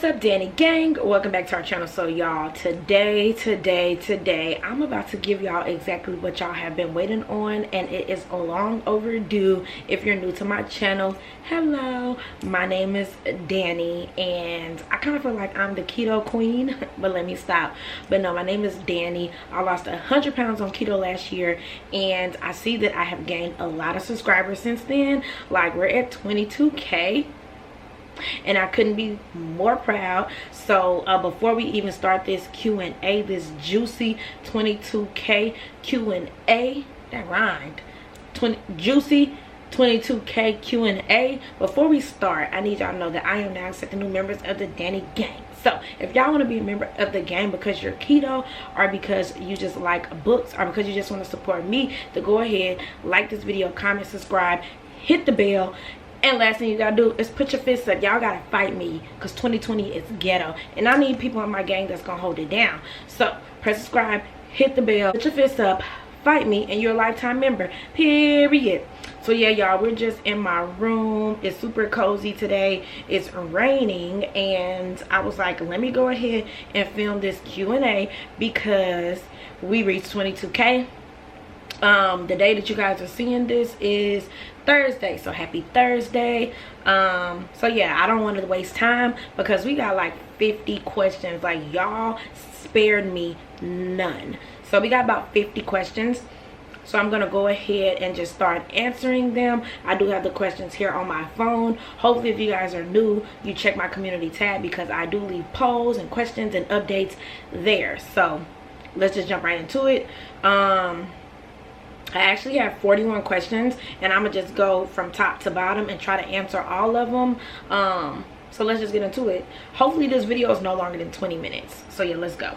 up, Danny gang? Welcome back to our channel. So y'all, today I'm about to give y'all exactly what y'all have been waiting on, and it is long overdue. If you're new to my channel, hello, my name is Danny, and I kind of feel like I'm the keto queen, but let me stop. But no, my name is Danny. I lost 100 pounds on keto last year, and I see that I have gained a lot of subscribers since then. Like, we're at 22K. And I couldn't be more proud. So before we even start this Q&A, this juicy 22K Q&A, that rhymed, juicy 22K Q&A, before we start, I need y'all to know that I am now accepting new members of the Danny gang. So if y'all want to be a member of the gang because you're keto, or because you just like books, or because you just want to support me, to go ahead, like this video, comment, subscribe, hit the bell. And last thing you gotta do is put your fists up. Y'all gotta fight me, because 2020 is ghetto, and I need people in my gang that's gonna hold it down. So press subscribe, hit the bell, put your fists up, fight me, and you're a lifetime member, period. So yeah, y'all, we're just in my room. It's super cozy today. It's raining, and I was like, let me go ahead and film this Q&A because we reached 22K. The day that you guys are seeing this is Thursday, so happy Thursday. So yeah, I don't want to waste time because we got like 50 questions. Like, y'all spared me none. So we got about 50 questions, so I'm gonna go ahead and just start answering them. I do have the questions here on my phone. Hopefully, if you guys are new, you check my community tab, because I do leave polls and questions and updates there. So let's just jump right into it. I actually have 41 questions, and I'm gonna just go from top to bottom and try to answer all of them. So let's just get into it. Hopefully this video is no longer than 20 minutes. So yeah, let's go.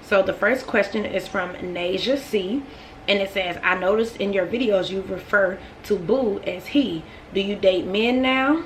So the first question is from Nasia C, and it says, I noticed in your videos you refer to boo as he. Do you date men now?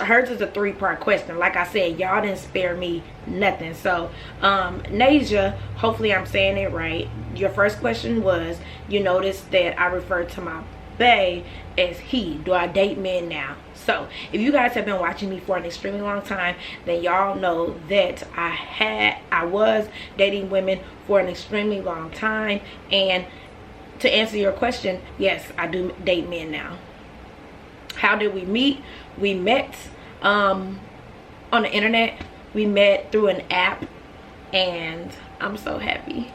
Hers is a 3-part question. Like I said, y'all didn't spare me nothing. So Nasia, hopefully I'm saying it right. Your first question was, you noticed that I refer to my bae as he. Do I date men now? So if you guys have been watching me for an extremely long time, then y'all know that I was dating women for an extremely long time. And to answer your question, yes, I do date men now. How did we meet? We met on the internet. We met through an app, and I'm so happy.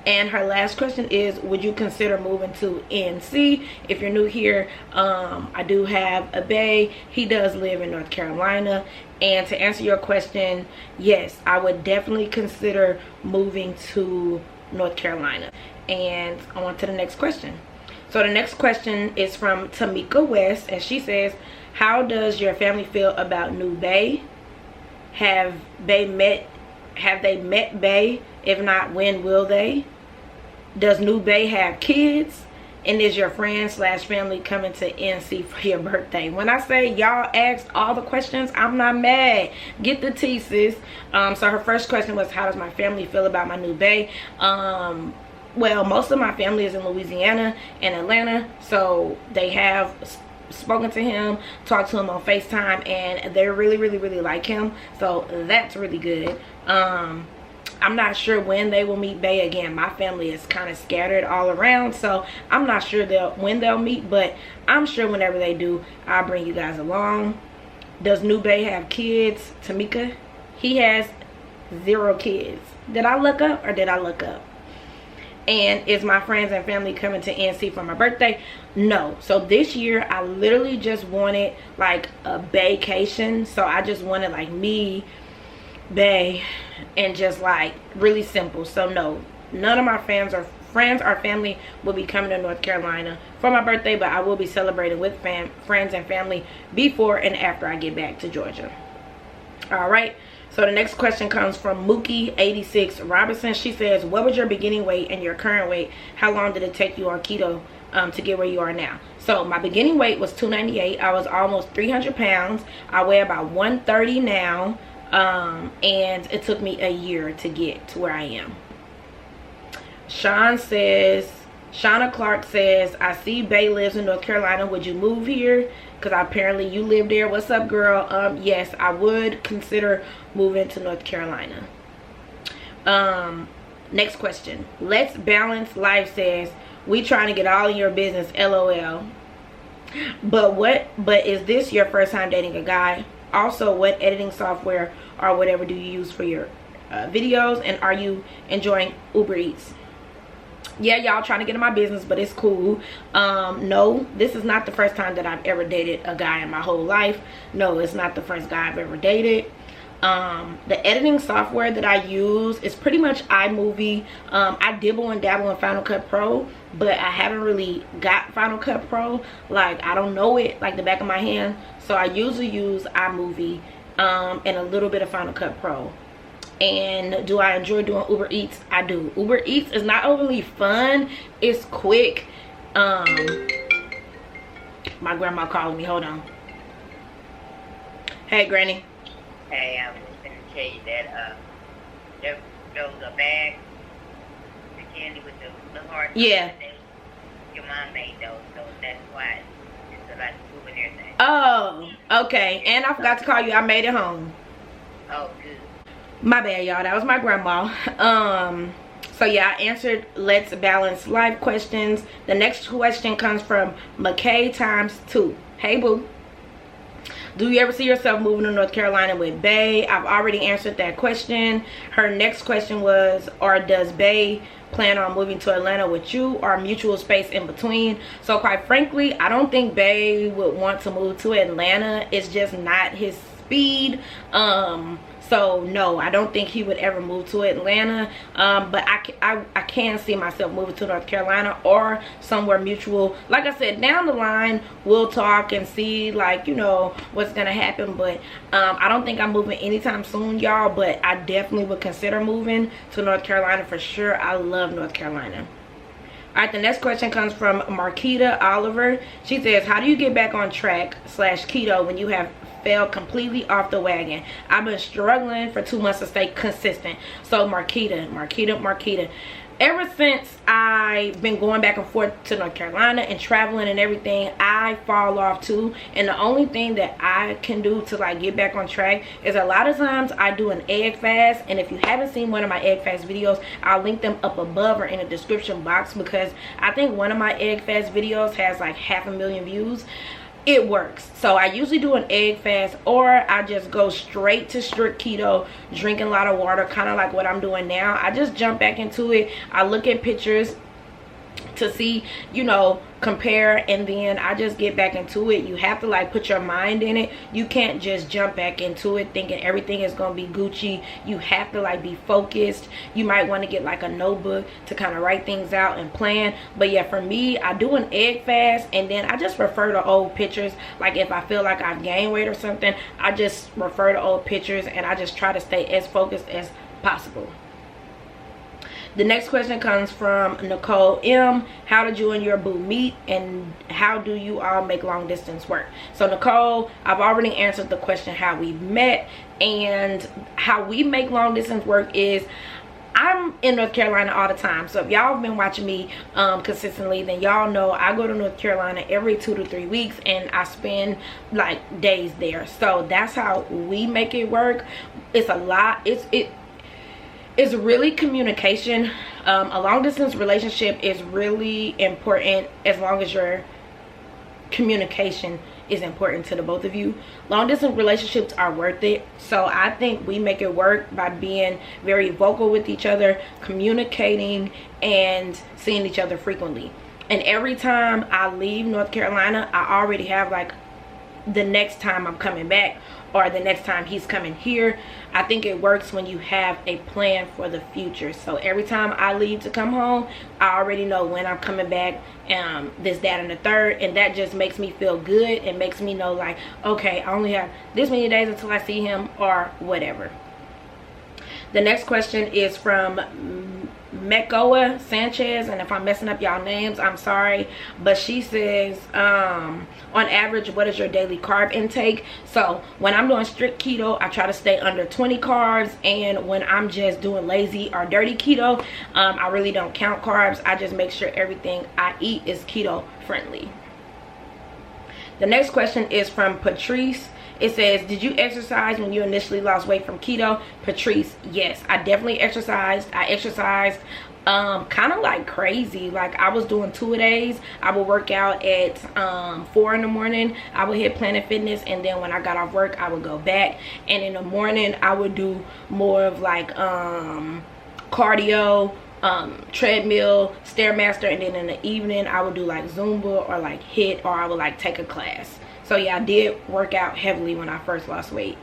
And her last question is, would you consider moving to NC? If you're new here, I do have a bae. He does live in North Carolina. And to answer your question, yes, I would definitely consider moving to North Carolina. And on to the next question. So the next question is from Tamika West, and she says, how does your family feel about new bae? Have they met bae? If not, when will they? Does new bae have kids? And is your friend/family coming to NC for your birthday? When I say y'all asked all the questions, I'm not mad. Get the tea, sis. So her first question was, how does my family feel about my new bae? Well, most of my family is in Louisiana and Atlanta, so they have spoken to him, talked to him on FaceTime, and they really like him. So that's really good. I'm not sure when they will meet bae again. My family is kind of scattered all around, so I'm not sure when they'll meet, but I'm sure whenever they do, I'll bring you guys along. Does new bae have kids? Tamika, he has 0 kids. Did I look up, or did I look up? And is my friends and family coming to NC for my birthday? No. So this year I literally just wanted like a vacation. So I just wanted like me, bae, and just like really simple. So no, none of my friends or family will be coming to North Carolina for my birthday, but I will be celebrating with friends and family before and after I get back to Georgia. All right. So the next question comes from Mookie86 Robinson. She says, what was your beginning weight and your current weight? How long did it take you on keto to get where you are now? So my beginning weight was 298. I was almost 300 pounds. I weigh about 130 now. And it took me a year to get to where I am. Sean says, Shauna Clark says, I see Bay lives in North Carolina. Would you move here? Because apparently you live there. What's up, girl? Yes, I would consider moving to North Carolina. Next question. Let's Balance Life says, we trying to get all in your business, LOL. But is this your first time dating a guy? Also, what editing software or whatever do you use for your videos? And are you enjoying Uber Eats? Yeah, y'all trying to get in my business, but it's cool. No, this is not the first time that I've ever dated a guy in my whole life. No, it's not the first guy I've ever dated. The editing software that I use is pretty much iMovie. I dibble and dabble in Final Cut Pro, but I haven't really got Final Cut Pro. Like, I don't know it like the back of my hand. So I usually use iMovie and a little bit of Final Cut Pro. And do I enjoy doing Uber Eats? I do. Uber Eats is not overly fun. It's quick. My grandma calling me. Hold on. Hey, Granny. Hey, I was just going to tell you that there was a bag, the candy with the heart. Yeah. Your mom made those, so that's why it's a lot of souvenir things. Oh, okay. And I forgot to call you. I made it home. Oh, good. My bad, y'all. That was my grandma. So yeah, I answered Let's Balance Life questions. The next question comes from McKay ×2. Hey, boo. Do you ever see yourself moving to North Carolina with Bay? I've already answered that question. Her next question was, or does Bay plan on moving to Atlanta with you, or mutual space in between? So quite frankly, I don't think Bay would want to move to Atlanta. It's just not his speed. So no, I don't think he would ever move to Atlanta. But I can see myself moving to North Carolina or somewhere mutual. Like I said, down the line we'll talk and see, like, you know, what's gonna happen. But I don't think I'm moving anytime soon, y'all. But I definitely would consider moving to North Carolina for sure. I love North Carolina. All right, the next question comes from Marquita Oliver. She says, how do you get back on track / keto when you have fell completely off the wagon? I've been struggling for 2 months to stay consistent. So Marquita, ever since I've been going back and forth to North Carolina and traveling and everything, I fall off too. And the only thing that I can do to like get back on track is a lot of times I do an egg fast. And if you haven't seen one of my egg fast videos, I'll link them up above or in the description box, because I think one of my egg fast videos has like 500,000 views. It works. So I usually do an egg fast, or I just go straight to strict keto, drinking a lot of water, kind of like what I'm doing now. I just jump back into it. I look at pictures to see, you know, compare, and then I just get back into it. You have to like put your mind in it. You can't just jump back into it thinking everything is gonna be Gucci. You have to like be focused. You might want to get like a notebook to kind of write things out and plan. But yeah, for me, I do an egg fast, and then I just refer to old pictures. Like if I feel like I've gained weight or something, I just refer to old pictures, and I just try to stay as focused as possible. The next question comes from Nicole M. How did you and your boo meet, and how do you all make long distance work? So Nicole, I've already answered the question how we met, and how we make long distance work is I'm in North Carolina all the time. So if y'all have been watching me consistently, then y'all know I go to North Carolina every 2 to 3 weeks, and I spend like days there. So that's how we make it work. It's a lot. It's really communication. A long distance relationship is really important as long as your communication is important to the both of you. Long distance relationships are worth it. So I think we make it work by being very vocal with each other, communicating, and seeing each other frequently. And every time I leave North Carolina, I already have like the next time I'm coming back, or the next time he's coming here. I think it works when you have a plan for the future. So every time I leave to come home, I already know when I'm coming back, this, that, and the third, and that just makes me feel good. It makes me know like, okay, I only have this many days until I see him, or whatever. The next question is from Mekoa Sanchez, and if I'm messing up y'all names, I'm sorry, but she says on average, what is your daily carb intake? So when I'm doing strict keto, I try to stay under 20 carbs, and when I'm just doing lazy or dirty keto, I really don't count carbs. I just make sure everything I eat is keto friendly. The next question is from Patrice. It says, did you exercise when you initially lost weight from keto? Patrice, yes, I definitely exercised. I exercised kind of like crazy. Like, I was doing 2-a-days. I would work out at 4 in the morning. I would hit Planet Fitness, and then when I got off work, I would go back. And in the morning, I would do more of like cardio, treadmill, Stairmaster, and then in the evening, I would do like Zumba or like HIIT, or I would like take a class. So yeah, I did work out heavily when I first lost weight.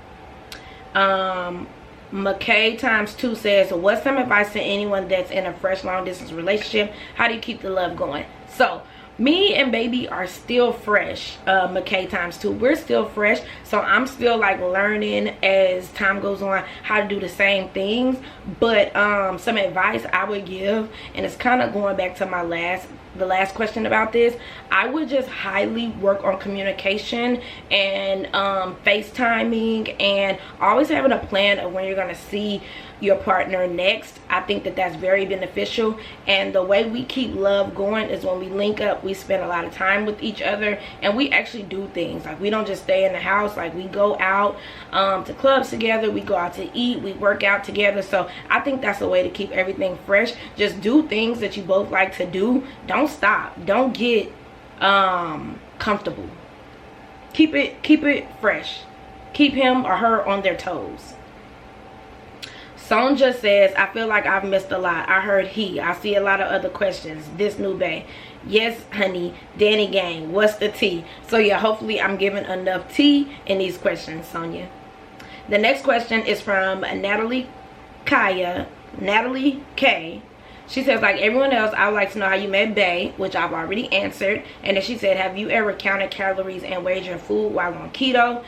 McKay times 2 says, what's some advice to anyone that's in a fresh long distance relationship? How do you keep the love going? So me and baby are still fresh. McKay times 2, we're still fresh, so I'm still like learning as time goes on how to do the same things. But some advice I would give, and it's kind of going back to the last question about this, I would just highly work on communication and FaceTiming, and always having a plan of when you're gonna see your partner next. I think that that's very beneficial, and the way we keep love going is when we link up, we spend a lot of time with each other, and we actually do things. Like, we don't just stay in the house. Like, we go out to clubs together, we go out to eat, we work out together. So I think that's a way to keep everything fresh. Just do things that you both like to do. Don't stop. Don't get comfortable. Keep it fresh. Keep him or her on their toes. Sonja says, I feel like I've missed a lot. I heard I see a lot of other questions. This new bae. Yes, honey. Danny gang. What's the tea? So yeah, hopefully I'm giving enough tea in these questions, Sonia. The next question is from Natalie K. She says, like everyone else, I would like to know how you met bae, which I've already answered. And then she said, have you ever counted calories and weighed your food while on keto?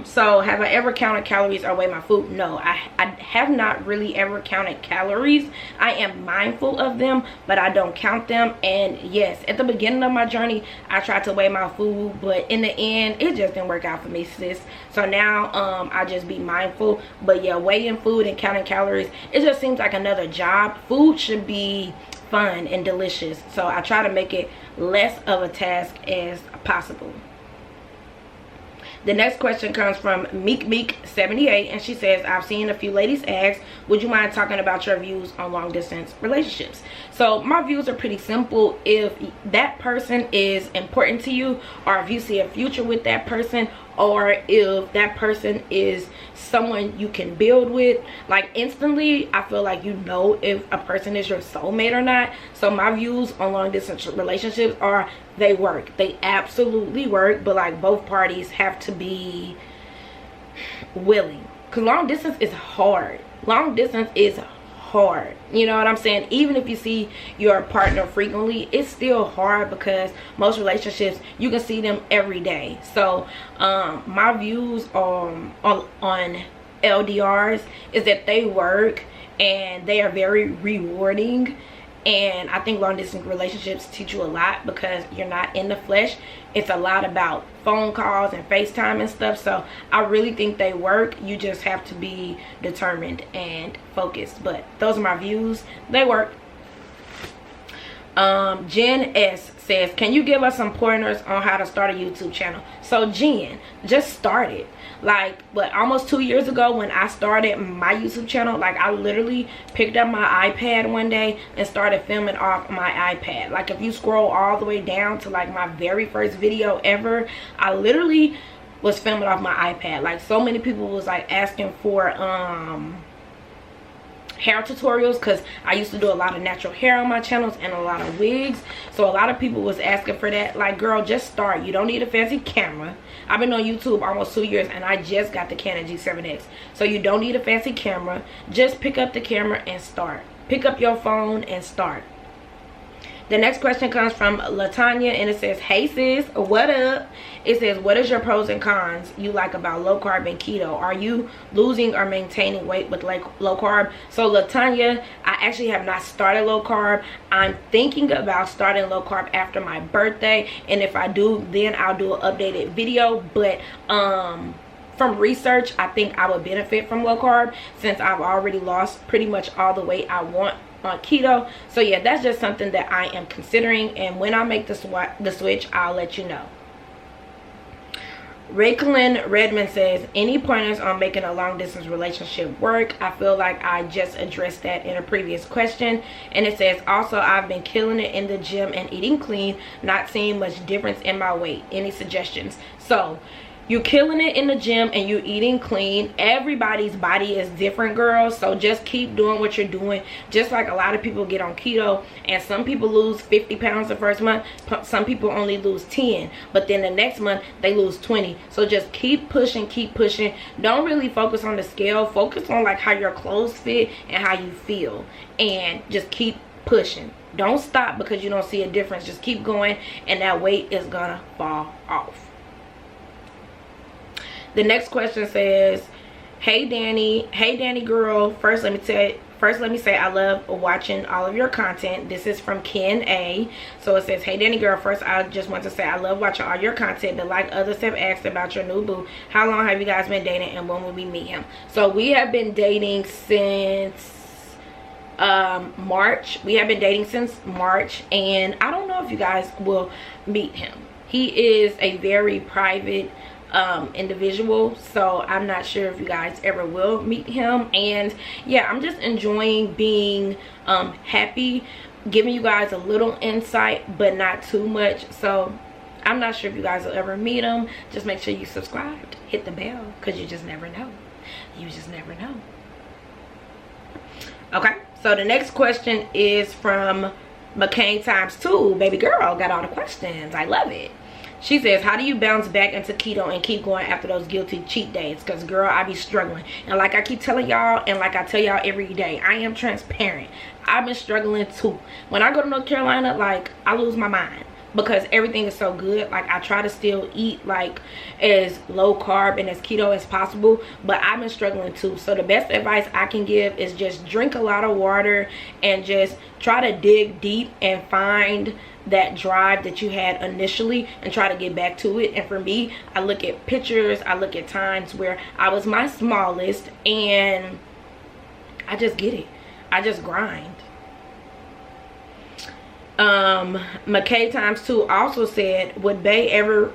So have I ever counted calories or weighed my food? No, I have not really ever counted calories. I am mindful of them, but I don't count them. And yes, at the beginning of my journey, I tried to weigh my food, but in the end, it just didn't work out for me, sis. So now I just be mindful. But yeah, weighing food and counting calories, it just seems like another job. Food should be fun and delicious, so I try to make it less of a task as possible. The next question comes from Meek78, and she says, I've seen a few ladies ask, would you mind talking about your views on long distance relationships? So my views are pretty simple. If that person is important to you, or if you see a future with that person, or if that person is someone you can build with, like instantly, I feel like you know if a person is your soulmate or not. So my views on long distance relationships are, they work. They absolutely work, but like both parties have to be willing, because long distance is hard. Long distance is hard, you know what I'm saying? Even if you see your partner frequently, it's still hard, because most relationships you can see them every day. So my views on LDRs is that they work and they are very rewarding. And I think long distance relationships teach you a lot, because you're not in the flesh. It's a lot about phone calls and FaceTime and stuff. So I really think they work. You just have to be determined and focused. But those are my views. They work. Jen S says, can you give us some pointers on how to start a YouTube channel? So Jen, just started. Like, what, almost 2 years ago when I started my YouTube channel, like I literally picked up my iPad one day and started filming off my iPad. Like, if you scroll all the way down to like my very first video ever, I literally was filming off my iPad. Like, so many people was like asking for hair tutorials, because I used to do a lot of natural hair on my channels and a lot of wigs. So a lot of people was asking for that. Like, girl, just start. You don't need a fancy camera. I've been on YouTube almost 2 years and I just got the Canon G7X. So you don't need a fancy camera. Just pick up the camera and start. Pick up your phone and start. The next question comes from Latanya, and it says, hey sis, what up? It says, what is your pros and cons you like about low carb and keto? Are you losing or maintaining weight with low carb? So Latanya, I actually have not started low carb. I'm thinking about starting low carb after my birthday, and if I do, then I'll do an updated video. But from research, I think I would benefit from low carb since I've already lost pretty much all the weight I want on keto. So yeah, that's just something that I am considering, and when I make the switch, I'll let you know. Rayclin Redmond says, any pointers on making a long distance relationship work? I feel like I just addressed that in a previous question. And it says, also, I've been killing it in the gym and eating clean, not seeing much difference in my weight. Any suggestions? So you killing it in the gym and you eating clean. Everybody's body is different, girls, so just keep doing what you're doing. Just like a lot of people get on keto and some people lose 50 pounds the first month, some people only lose 10, but then the next month they lose 20. So just keep pushing, keep pushing. Don't really focus on the scale, focus on like how your clothes fit and how you feel, and just keep pushing. Don't stop because you don't see a difference. Just keep going and that weight is gonna fall off. The next question says, hey Danny girl, first let me say I love watching all of your content. This is from Ken A. So it says, hey Danny girl, first I just want to say I love watching all your content, but like others have asked about your new boo, how long have you guys been dating and when will we meet him? So we have been dating since March. We have been dating since March, and I don't know if you guys will meet him. He is a very private individual, so I'm not sure if you guys ever will meet him. And yeah, I'm just enjoying being happy, giving you guys a little insight but not too much. So I'm not sure if you guys will ever meet him. Just make sure you subscribe, hit the bell, because you just never know. You just never know. Okay, so the next question is from McCain times 2. Baby girl got all the questions. I love it. She says, how do you bounce back into keto and keep going after those guilty cheat days? Because, girl, I be struggling. And like I keep telling y'all, and like I tell y'all every day, I am transparent. I've been struggling too. When I go to North Carolina, like, I lose my mind because everything is so good. Like, I try to still eat, like, as low carb and as keto as possible. But I've been struggling too. So the best advice I can give is just drink a lot of water and just try to dig deep and find that drive that you had initially and try to get back to it. And for me, I look at pictures, I look at times where I was my smallest, and I just get it. I just grind. McKay times 2 also said, would Bay ever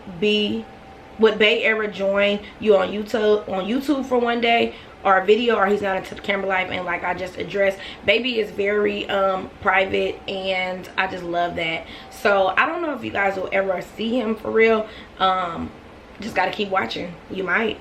join you on YouTube for one day or a video, or he's not into the camera life? And like I just addressed, baby is very private, and I just love that. So I don't know if you guys will ever see him for real. Just gotta keep watching. You might.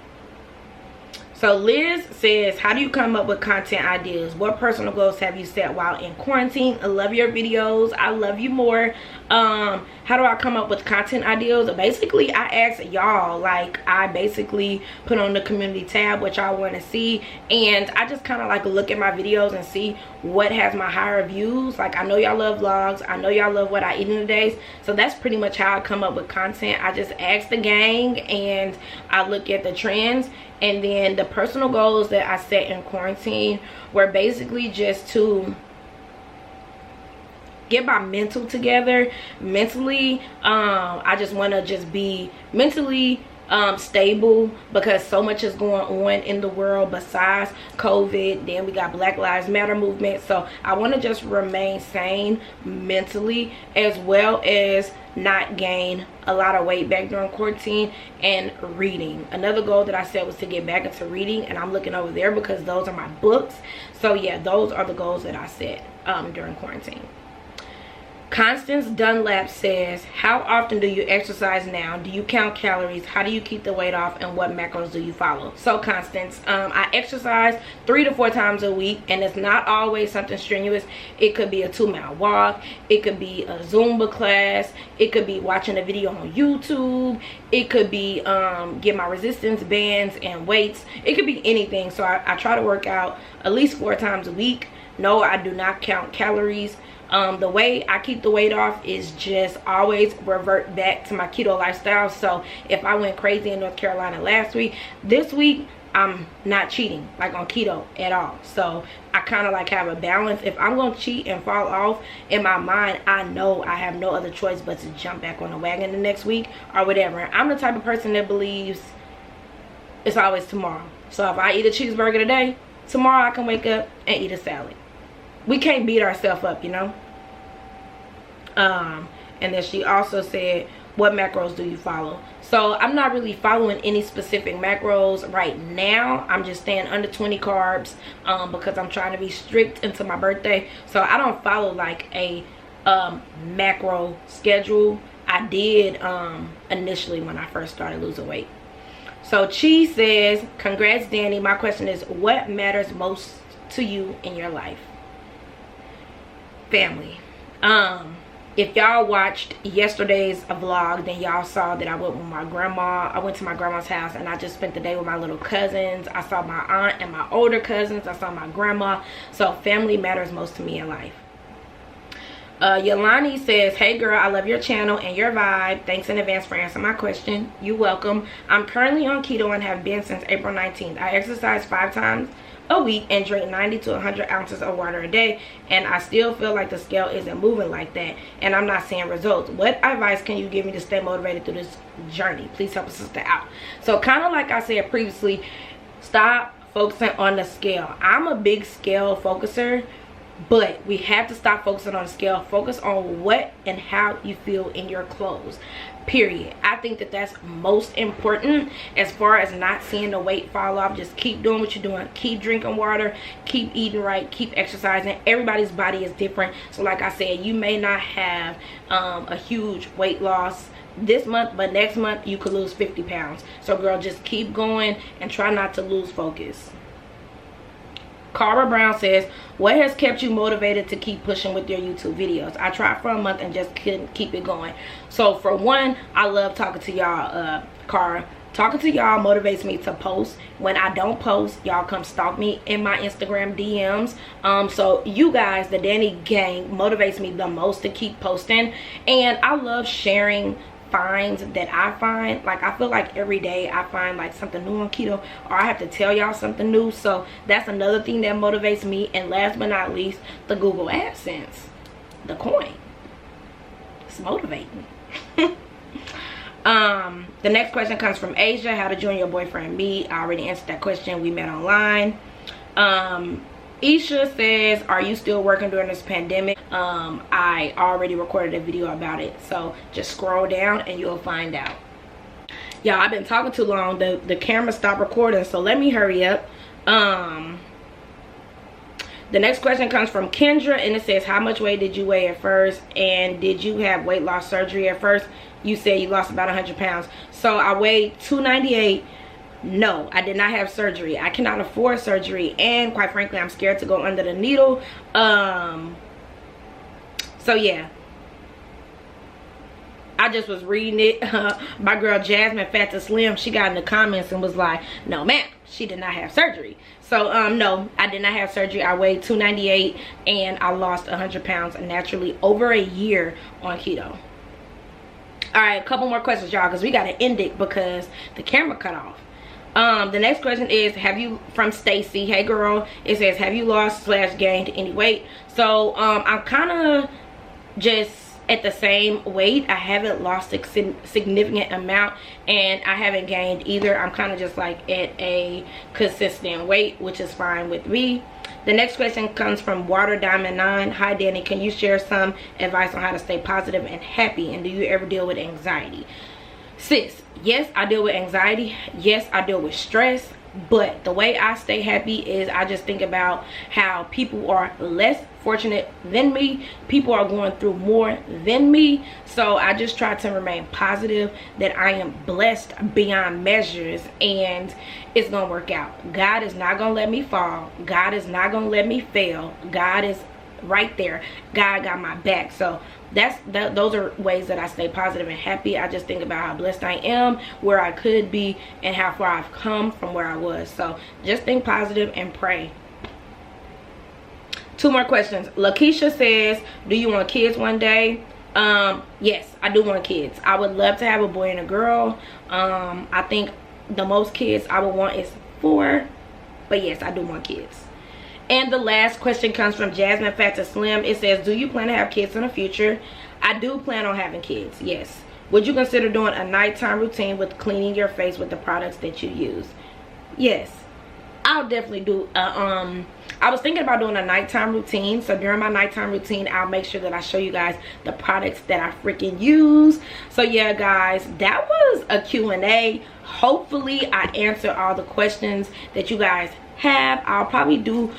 So Liz says, how do you come up with content ideas? What personal goals have you set while in quarantine? I love your videos. I love you more. How do I come up with content ideas? Basically, I ask y'all. Like, I basically put on the community tab what y'all want to see, and I just kind of like look at my videos and see what has my higher views. Like, I know y'all love vlogs. I know y'all love what I eat in the days. So that's pretty much how I come up with content. I just ask the gang and I look at the trends. And then the personal goals that I set in quarantine were basically just to get my mental together. Mentally, I just want to just be mentally stable, because so much is going on in the world besides COVID. Then we got Black Lives Matter movement. So I want to just remain sane mentally, as well as not gain a lot of weight back during quarantine. And reading, another goal that I set was to get back into reading, and I'm looking over there because those are my books. So yeah, those are the goals that I set during quarantine. Constance Dunlap says, how often do you exercise now? Do you count calories? How do you keep the weight off? And what macros do you follow? So Constance, I exercise 3 to 4 times a week, and it's not always something strenuous. It could be a 2-mile walk. It could be a Zumba class. It could be watching a video on YouTube. It could be get my resistance bands and weights. It could be anything. So I try to work out at least 4 times a week. No, I do not count calories. The way I keep the weight off is just always revert back to my keto lifestyle. So if I went crazy in North Carolina last week, this week I'm not cheating like on keto at all. So I kind of like have a balance. If I'm gonna cheat and fall off, in my mind I know I have no other choice but to jump back on the wagon the next week or whatever. I'm the type of person that believes it's always tomorrow. So if I eat a cheeseburger today, tomorrow I can wake up and eat a salad. We can't beat ourselves up, you know. And then she also said, what macros do you follow? So I'm not really following any specific macros right now. I'm just staying under 20 carbs because I'm trying to be strict into my birthday. So I don't follow like a macro schedule. I did initially when I first started losing weight. So Chi says, congrats Danny. My question is, what matters most to you in your life? Family. If y'all watched yesterday's vlog, then y'all saw that I went with my grandma. I went to my grandma's house and I just spent the day with my little cousins. I saw my aunt and my older cousins. I saw my grandma. So family matters most to me in life. Yolani says, hey girl, I love your channel and your vibe. Thanks in advance for answering my question. You're welcome. I'm currently on keto and have been since April 19th. I exercise 5 times a week and drink 90 to 100 ounces of water a day, and I still feel like the scale isn't moving like that and I'm not seeing results. What advice can you give me to stay motivated through this journey? Please help a sister out. So kind of like I said previously, stop focusing on the scale. I'm a big scale focuser, but we have to stop focusing on the scale. Focus on what and how you feel in your clothes, period. I think that that's most important as far as not seeing the weight fall off. Just keep doing what you're doing. Keep drinking water, keep eating right, keep exercising. Everybody's body is different. So like I said, you may not have a huge weight loss this month, but next month you could lose 50 pounds. So girl, just keep going and try not to lose focus. Cara Brown says, what has kept you motivated to keep pushing with your YouTube videos? I tried for a month and just couldn't keep it going. So for one, I love talking to y'all, Cara. Talking to y'all motivates me to post. When I don't post, y'all come stalk me in my Instagram DMs. So you guys, the Danny gang, motivates me the most to keep posting. And I love sharing finds that I find. Like I feel like every day I find like something new on keto, or I have to tell y'all something new. So that's another thing that motivates me. And last but not least, the Google AdSense, the coin. It's motivating. The next question comes from Asia. How did you and your boyfriend meet? I already answered that question. We met online. Isha says, are you still working during this pandemic? I already recorded a video about it, so just scroll down and you'll find out. Y'all, I've been talking too long. The camera stopped recording, so let me hurry up. The next question comes from Kendra, and it says, how much weight did you weigh at first, and did you have weight loss surgery at first? You said you lost about 100 pounds. So I weighed 298. No, I did not have surgery. I cannot afford surgery, and quite frankly, I'm scared to go under the needle. So yeah, I just was reading it. My girl Jasmine Fat to Slim, she got in the comments and was like, no ma'am, she did not have surgery. So no, I did not have surgery. I weighed 298 and I lost 100 pounds naturally over a year on keto. All right, a couple more questions, y'all, because we got to end it because the camera cut off. The next question is, from Stacy. Hey girl, it says, have you lost/gained any weight? So I'm kind of just at the same weight. I haven't lost a significant amount and I haven't gained either. I'm kind of just like at a consistent weight, which is fine with me. The next question comes from Water Diamond 9. Hi Danny, can you share some advice on how to stay positive and happy, and do you ever deal with anxiety? Sis, yes, I deal with anxiety. Yes, I deal with stress. But the way I stay happy is I just think about how people are less fortunate than me. People are going through more than me. So I just try to remain positive that I am blessed beyond measures and it's going to work out. God is not going to let me fall. God is not going to let me fail. God is right there. God got my back. So those are ways that I stay positive and happy. I just think about how blessed I am, where I could be, and how far I've come from where I was. So just think positive and pray. 2 more questions. Lakeisha says, do you want kids one day? Yes, I do want kids. I would love to have a boy and a girl. I think the most kids I would want is 4, but yes, I do want kids. And the last question comes from Jasmine Fat to Slim. It says, do you plan to have kids in the future? I do plan on having kids, yes. Would you consider doing a nighttime routine with cleaning your face with the products that you use? Yes, I'll definitely do. I was thinking about doing a nighttime routine. So during my nighttime routine, I'll make sure that I show you guys the products that I freaking use. So yeah, guys, that was a Q&A. Hopefully I answered all the questions that you guys have. I'll probably do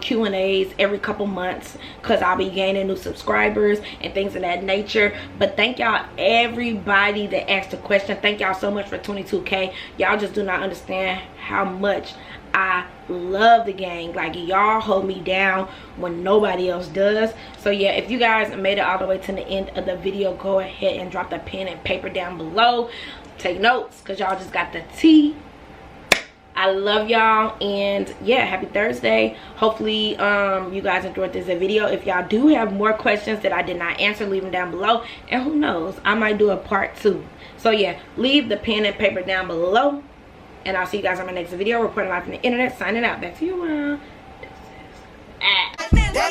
Q&As every couple months because I'll be gaining new subscribers and things of that nature. But thank y'all, everybody that asked a question. Thank y'all so much for 22K. Y'all just do not understand how much I love the gang. Like, y'all hold me down when nobody else does. So yeah, if you guys made it all the way to the end of the video, go ahead and drop the pen and paper down below. Take notes because y'all just got the tea. I love y'all, and yeah, happy Thursday. Hopefully you guys enjoyed this video. If y'all do have more questions that I did not answer, leave them down below, and who knows, I might do a part 2. So yeah, leave the pen and paper down below, and I'll see you guys on my next video. Reporting live from the internet, signing out. Back to you, This is